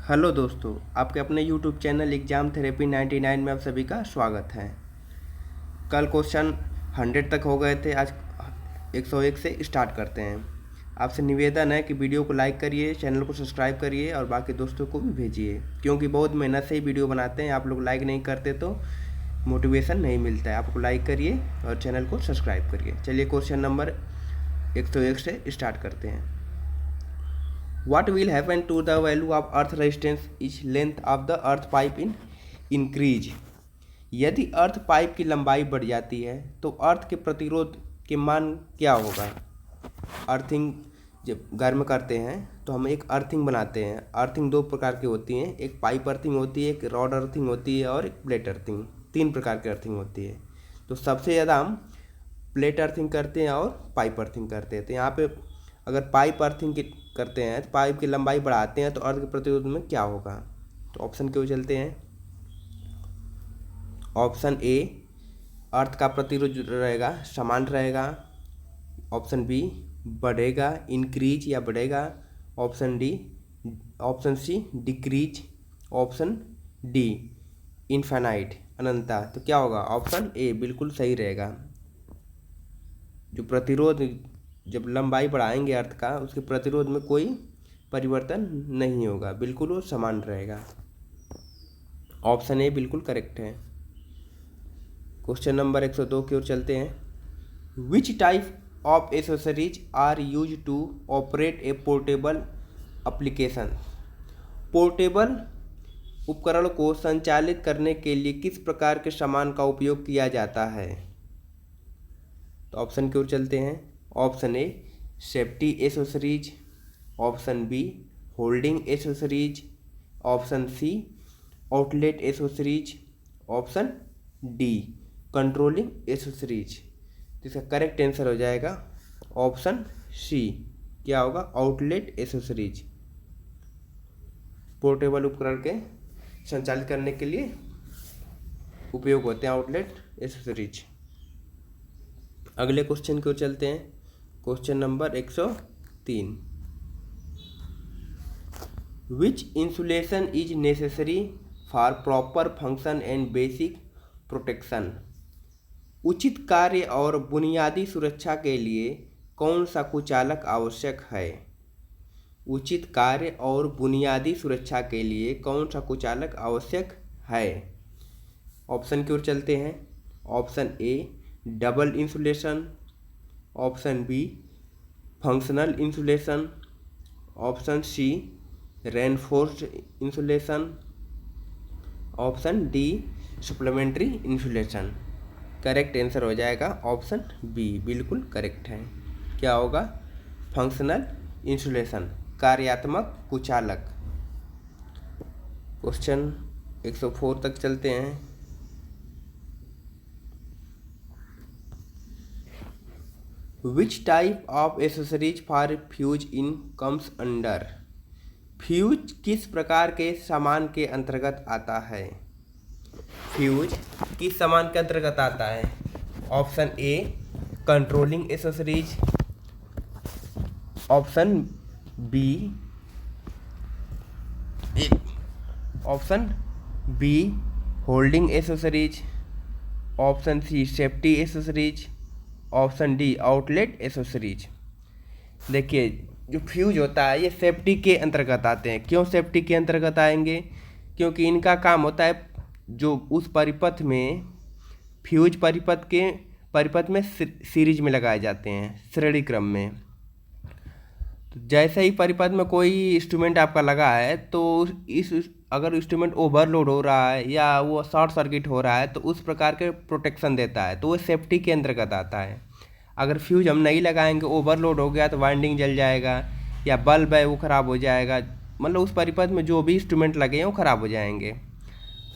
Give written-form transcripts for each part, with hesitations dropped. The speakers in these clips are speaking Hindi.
हेलो दोस्तों, आपके अपने यूट्यूब चैनल एग्ज़ाम थेरेपी 99 में आप सभी का स्वागत है। कल क्वेश्चन 100 तक हो गए थे, आज 101 से स्टार्ट करते हैं। आपसे निवेदन है कि वीडियो को लाइक करिए, चैनल को सब्सक्राइब करिए और बाकी दोस्तों को भी भेजिए, क्योंकि बहुत मेहनत से ही वीडियो बनाते हैं। आप लोग लाइक नहीं करते तो मोटिवेशन नहीं मिलता है। आपको लाइक करिए और चैनल को सब्सक्राइब करिए। चलिए क्वेश्चन नंबर 101 से स्टार्ट करते हैं। What will happen to the value of earth resistance each length of the earth pipe in increase? यदि अर्थ पाइप की लंबाई बढ़ जाती है तो अर्थ के प्रतिरोध के मान क्या होगा? अर्थिंग जब घर में करते हैं तो हम एक अर्थिंग बनाते हैं। अर्थिंग दो प्रकार की होती हैं, एक पाइप अर्थिंग होती है, एक रॉड अर्थिंग होती है और एक प्लेट अर्थिंग। तीन प्रकार की अर्थिंग होती है। तो सबसे ज़्यादा हम प्लेट अर्थिंग करते हैं और पाइप अर्थिंग करते हैं। तो यहाँ पे अगर पाइप अर्थिंग करते हैं तो पाइप की लंबाई बढ़ाते हैं तो अर्थ के प्रतिरोध में क्या होगा? तो ऑप्शन क्यों चलते हैं। ऑप्शन ए, अर्थ का प्रतिरोध रहेगा समान रहेगा। ऑप्शन बी, बढ़ेगा इंक्रीज या बढ़ेगा। Option C decrease. Option D infinite अनंता। तो क्या होगा? ऑप्शन ए बिल्कुल सही रहेगा। जो प्रतिरोध, जब लंबाई बढ़ाएंगे अर्थ का, उसके प्रतिरोध में कोई परिवर्तन नहीं होगा, बिल्कुल वो समान रहेगा। ऑप्शन ए बिल्कुल करेक्ट है। क्वेश्चन नंबर 102 की ओर चलते हैं। Which type of accessories are use to operate a portable application? Portable उपकरण को संचालित करने के लिए किस प्रकार के सामान का उपयोग किया जाता है? तो ऑप्शन की ओर चलते हैं। Option A safety accessories. Option B holding accessories. Option C outlet accessories. Option D controlling accessories. तो इसका करेक्ट आंसर हो जाएगा ऑप्शन सी। क्या होगा? Outlet accessories. पोर्टेबल उपकरण के संचालित करने के लिए उपयोग होते हैं आउटलेट एसेसरीज। अगले क्वेश्चन की ओर चलते हैं। Question number 103। Which insulation is necessary for proper function and basic protection? उचित कार्य और बुनियादी सुरक्षा के लिए कौन सा कुचालक आवश्यक है? उचित कार्य और बुनियादी सुरक्षा के लिए कौन सा कुचालक आवश्यक है? ऑप्शन की ओर चलते हैं। Option A double insulation. Option B functional insulation. Option C reinforced insulation. Option D supplementary insulation. Correct answer हो जाएगा ऑप्शन बी, बिल्कुल करेक्ट है। क्या होगा? फंक्शनल इंसुलेशन, कार्यात्मक कुचालक। क्वेश्चन 104 तक चलते हैं। Which type of accessories for fuse in comes under? Fuse किस प्रकार के सामान के अंतर्गत आता है? फ्यूज किस सामान के अंतर्गत आता है? Option A controlling accessories. Option B holding accessories. Option C safety accessories. Option D outlet accessories. देखिए, जो फ्यूज होता है ये सेफ्टी के अंतर्गत आते हैं। क्यों सेफ्टी के अंतर्गत आएंगे? क्योंकि इनका काम होता है जो उस परिपथ में, फ्यूज परिपथ में सीरीज में लगाए जाते हैं, श्रेणी क्रम में। तो जैसे ही परिपथ में कोई इंस्ट्रूमेंट आपका लगा है तो अगर इंस्ट्रूमेंट ओवरलोड हो रहा है या वो शॉर्ट सर्किट हो रहा है तो उस प्रकार के प्रोटेक्शन देता है, तो वो सेफ्टी के अंतर्गत आता है। अगर फ्यूज हम नहीं लगाएंगे, ओवरलोड हो गया तो वाइंडिंग जल जाएगा या बल्ब है वो ख़राब हो जाएगा, मतलब उस परिपथ में जो भी इंस्ट्रूमेंट लगे हैं वो ख़राब हो जाएंगे।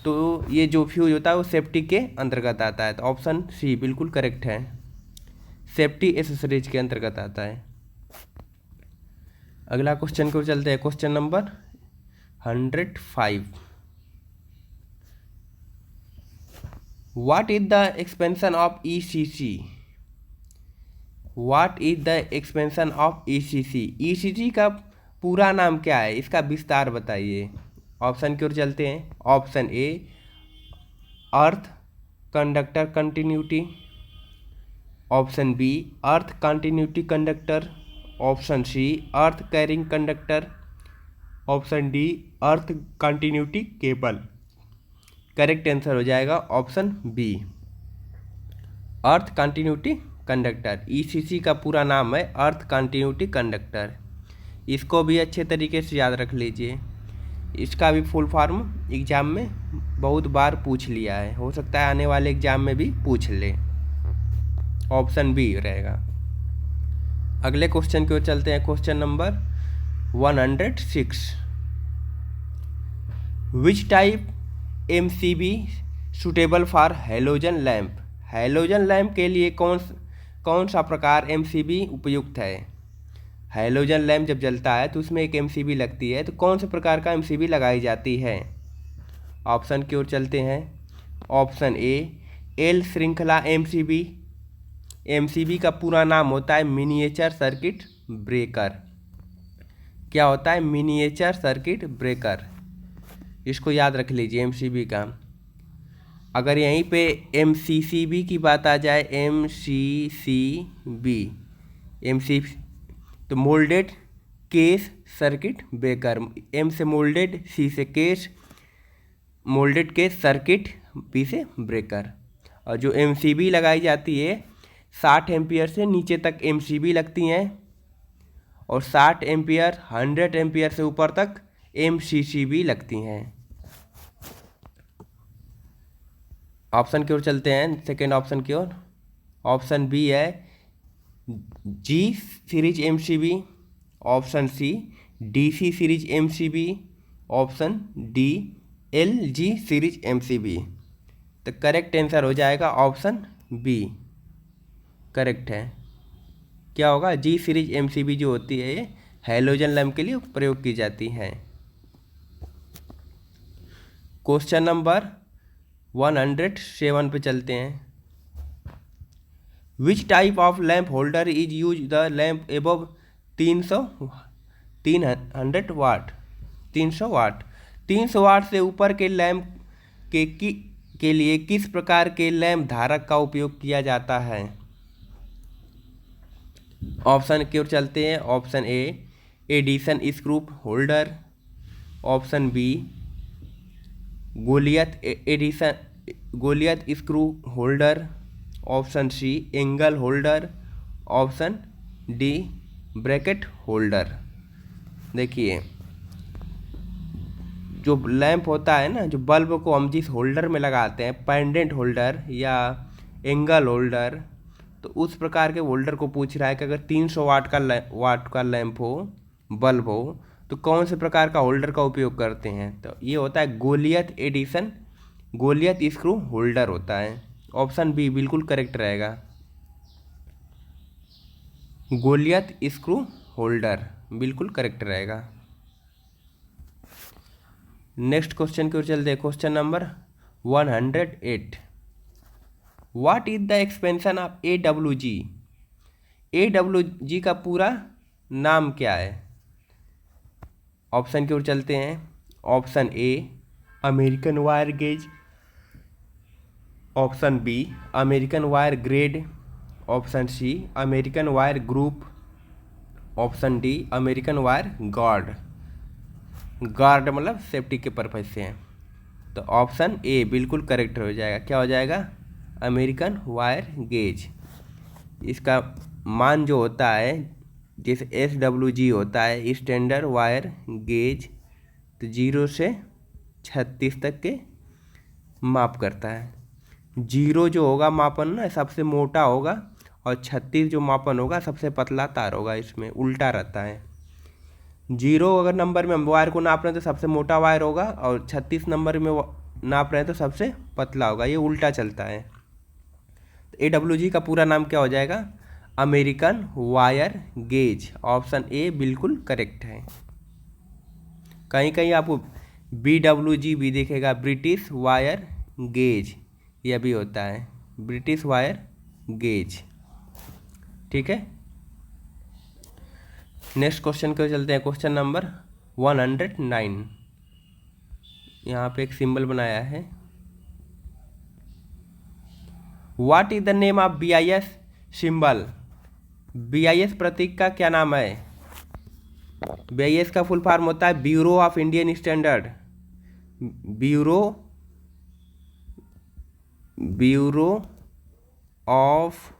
तो ये जो फ्यूज होता है वो सेफ्टी के अंतर्गत आता है। तो ऑप्शन सी बिल्कुल करेक्ट है, सेफ्टी एसेसरीज के अंतर्गत आता है। अगला क्वेश्चन को चलते हैं। Question number 105। What is the expansion of ECC? What is the expansion of ECC? ECC का पूरा नाम क्या है? इसका विस्तार बताइए। ऑप्शन की ओर चलते हैं। Option A earth conductor continuity, option B earth continuity conductor, option C earth carrying conductor, option D earth continuity cable. Correct answer हो जाएगा option B earth continuity conductor. ECC का पूरा नाम है अर्थ कंटिन्यूटी कंडक्टर। इसको भी अच्छे तरीके से याद रख लीजिए। इसका भी फुल फॉर्म एग्जाम में बहुत बार पूछ लिया है, हो सकता है आने वाले एग्जाम में भी पूछ ले। ऑप्शन बी रहेगा। अगले क्वेश्चन की ओर चलते हैं। Question number 106। Which type MCB suitable for halogen lamp. Halogen lamp के लिए कौन सा प्रकार MCB उपयुक्त है। हैलोजन लैम्प जब जलता है तो उसमें एक MCB लगती है, तो कौन से प्रकार का MCB लगाई जाती है। ऑप्शन की ओर चलते हैं। ऑप्शन ए L श्रृंखला MCB। MCB का पूरा नाम होता है मिनिएचर सर्किट ब्रेकर। क्या होता है? Miniature circuit breaker. इसको याद रख लीजिए MCB का। अगर यहीं पे MCCB की बात आ जाए, MCCB तो moulded case circuit breaker. M से मोल्डेड, C से case, moulded case circuit, B से ब्रेकर। और जो MCB लगाई जाती है 60 एम्पियर से नीचे तक MCB लगती हैं, और 60 एम्पियर 100 एम्पियर से ऊपर तक MCCB लगती हैं। ऑप्शन की ओर चलते हैं, सेकेंड ऑप्शन की ओर। ऑप्शन बी है G series MCB, option C DC series MCB, option D LG series MCB। तो करेक्ट आंसर हो जाएगा ऑप्शन बी। करेक्ट है। क्या होगा? G सीरीज MCB जो होती है ये हैलोजन लैम्प के लिए प्रयोग की जाती है। क्वेश्चन नंबर 107 पे चलते हैं। Which type of lamp holder is use the lamp above 300 वाट। 300 वाट 300 वाट से ऊपर के लैम्प के लिए किस प्रकार के लैम्प धारक का उपयोग किया जाता है। ऑप्शन की ओर चलते हैं। Option A Edison screw holder, option B goliath screw holder, option C angle holder, option D bracket holder. देखिए जो लैंप होता है ना, जो बल्ब को हम जिस होल्डर में लगाते हैं, पेंडेंट होल्डर या एंगल होल्डर, तो उस प्रकार के होल्डर को पूछ रहा है कि अगर 300 वाट का लैंप हो, बल्ब हो, तो कौन से प्रकार का होल्डर का उपयोग करते हैं। तो ये होता है गोलियत स्क्रू होल्डर होता है। ऑप्शन बी बिल्कुल करेक्ट रहेगा। गोलियत स्क्रू होल्डर बिल्कुल करेक्ट रहेगा। नेक्स्ट क्वेश्चन की ओर चलते हैं। Question number 108। What is the expansion of AWG। AWG का पूरा नाम क्या है। ऑप्शन की ओर चलते हैं। Option A American wire gauge, option B American wire grade, option C American wire group, option D American wire guard. Guard मतलब सेफ्टी के पर्पज से है। तो ऑप्शन ए बिल्कुल करेक्ट हो जाएगा। क्या हो जाएगा? American wire gauge. इसका मान जो होता है, जैसे SWG होता है स्टैंडर्ड वायर गेज, तो 0 से 36 तक के माप करता है। 0 जो होगा मापन ना सबसे मोटा होगा, और 36 जो मापन होगा सबसे पतला तार होगा। इसमें उल्टा रहता है। 0 अगर नंबर में हम वायर को नाप रहे हैं तो सबसे मोटा वायर होगा, और 36 नंबर में नाप रहे हैं तो सबसे पतला होगा। ये उल्टा चलता है। तो AWG का पूरा नाम क्या हो जाएगा? American wire gauge. Option A बिल्कुल करेक्ट है। कहीं कहीं आपको BWG भी दिखेगा, ब्रिटिश वायर गेज, यह भी होता है ब्रिटिश वायर गेज। ठीक है। नेक्स्ट क्वेश्चन को चलते हैं। Question number 109। यहाँ पे एक सिंबल बनाया है। What is the name of BIS symbol? BIS प्रतीक का क्या नाम है? BIS का फुल फॉर्म होता है bureau of Indian standard. Bureau of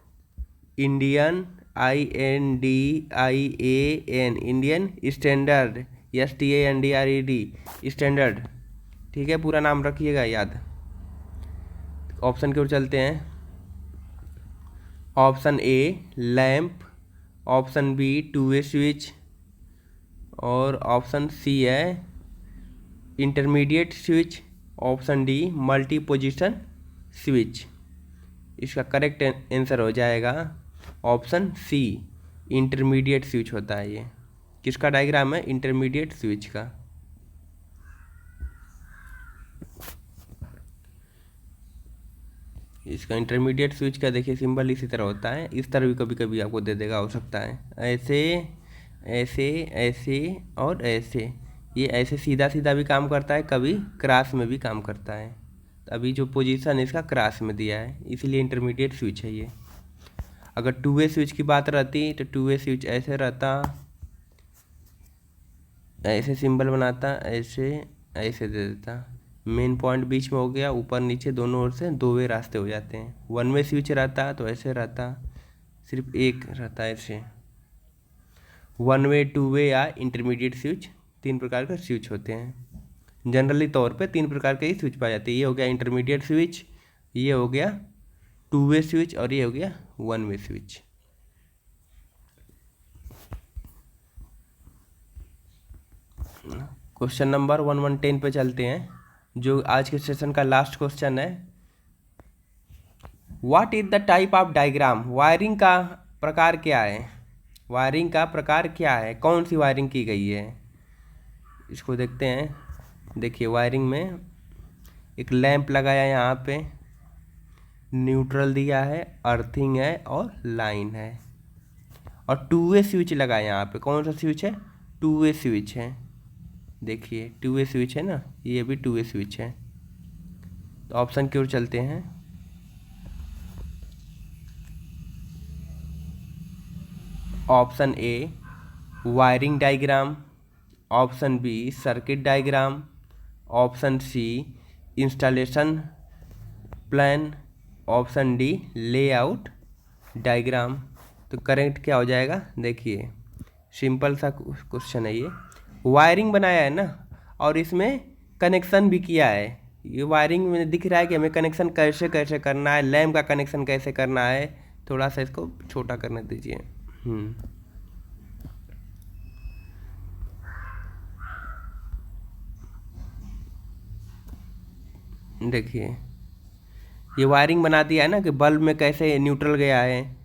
Indian INDIAN Indian standard STANDRD standard. ठीक है, पूरा नाम रखिएगा याद। ऑप्शन की ओर चलते हैं। Option A lamp, option B two way switch और ऑप्शन सी है intermediate switch, option D multi position switch. इसका करेक्ट आंसर हो जाएगा ऑप्शन सी, इंटरमीडिएट स्विच होता है ये। किसका डायग्राम है? इंटरमीडिएट स्विच का। इसका इंटरमीडिएट स्विच का देखिए सिंबल इसी तरह होता है। इस तरह भी कभी कभी आपको दे देगा, हो सकता है ऐसे ऐसे ऐसे और ऐसे। ये ऐसे सीधा सीधा भी काम करता है, कभी क्रॉस में भी काम करता है। अभी जो पोजीशन है इसका क्रॉस में दिया है, इसीलिए इंटरमीडिएट स्विच है ये। अगर टू वे स्विच की बात रहती तो टू वे स्विच ऐसे रहता, ऐसे सिंबल बनाता, ऐसे ऐसे दे देता, मेन पॉइंट बीच में हो गया, ऊपर नीचे दोनों ओर से दो वे रास्ते हो जाते हैं। वन वे स्विच रहता तो ऐसे रहता, सिर्फ एक रहता ऐसे। वन वे, टू वे या इंटरमीडिएट स्विच, तीन प्रकार के स्विच होते हैं। जनरली तौर पे तीन प्रकार के ही स्विच पाए जाते हैं। ये हो गया इंटरमीडिएट स्विच, ये हो गया टू वे स्विच और ये हो गया one way switch. Question number 1110 पे चलते हैं, जो आज के सेशन का लास्ट क्वेश्चन है। What is the type of diagram? Wiring का प्रकार क्या है? वायरिंग का प्रकार क्या है? कौन सी वायरिंग की गई है? इसको देखते हैं। देखिए वायरिंग में एक लैंप लगाया है, यहाँ पे न्यूट्रल दिया है, अर्थिंग है और लाइन है, और टू वे स्विच लगा है यहाँ पे। कौन सा स्विच है? टू वे स्विच है। देखिए टू वे स्विच है ना, ये भी टू वे स्विच है। तो ऑप्शन की ओर चलते हैं। Option A wiring diagram, option B circuit diagram, option C installation plan, option D layout diagram. तो करेक्ट क्या हो जाएगा? देखिए सिंपल सा क्वेश्चन है ये। वायरिंग बनाया है ना, और इसमें कनेक्शन भी किया है। ये वायरिंग में दिख रहा है कि हमें कनेक्शन कैसे कैसे करना है, लैम्प का कनेक्शन कैसे करना है। थोड़ा सा इसको छोटा करने दीजिए। देखिए ये वायरिंग बना दिया है ना कि बल्ब में कैसे न्यूट्रल गया है,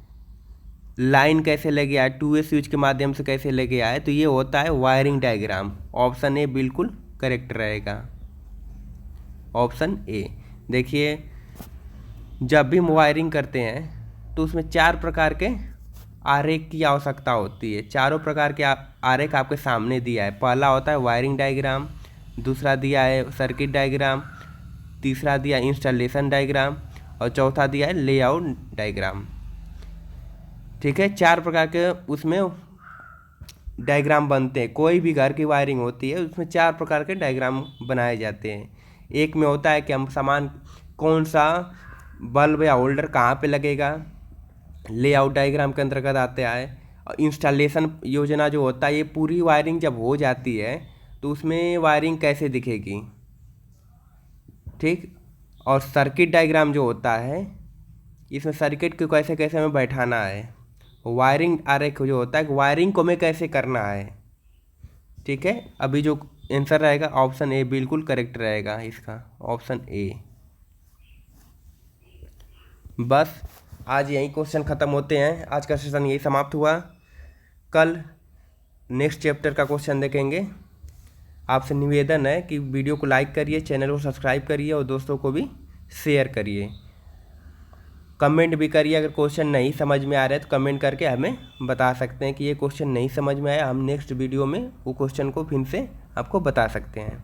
लाइन कैसे ले गया है, टू वे स्विच के माध्यम से कैसे ले गया है। तो ये होता है वायरिंग डायग्राम। ऑप्शन ए बिल्कुल करेक्ट रहेगा, ऑप्शन ए। देखिए जब भी हम वायरिंग करते हैं तो उसमें चार प्रकार के आरेख की आवश्यकता होती है। चारों प्रकार के आरेख आपके सामने दिया है। पहला होता है वायरिंग डायग्राम, दूसरा दिया है सर्किट डायग्राम, तीसरा दिया इंस्टॉलेशन डायग्राम और चौथा दिया है लेआउट डायग्राम। ठीक है, चार प्रकार के उसमें डायग्राम बनते हैं। कोई भी घर की वायरिंग होती है उसमें चार प्रकार के डायग्राम बनाए जाते हैं। एक में होता है कि हम सामान कौन सा बल्ब या होल्डर कहाँ पे लगेगा, लेआउट डायग्राम के अंतर्गत आता है। और इंस्टॉलेशन योजना जो होता है, ये पूरी वायरिंग जब हो जाती है तो उसमें वायरिंग कैसे दिखेगी। ठीक, और सर्किट डायग्राम जो होता है इसमें सर्किट को कैसे कैसे हमें बैठाना है। वायरिंग आरेख जो होता है वायरिंग को हमें कैसे करना है। ठीक है, अभी जो आंसर रहेगा ऑप्शन ए बिल्कुल करेक्ट रहेगा इसका, ऑप्शन ए। बस आज यही क्वेश्चन ख़त्म होते हैं। आज का सेशन यही समाप्त हुआ। कल नेक्स्ट चैप्टर का क्वेश्चन देखेंगे। आपसे निवेदन है कि वीडियो को लाइक करिए, चैनल को सब्सक्राइब करिए और दोस्तों को भी शेयर करिए। कमेंट भी करिए, अगर क्वेश्चन नहीं समझ में आ रहा है तो कमेंट करके हमें बता सकते हैं कि ये क्वेश्चन नहीं समझ में आया। हम नेक्स्ट वीडियो में वो क्वेश्चन को फिर से आपको बता सकते हैं।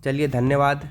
चलिए, धन्यवाद।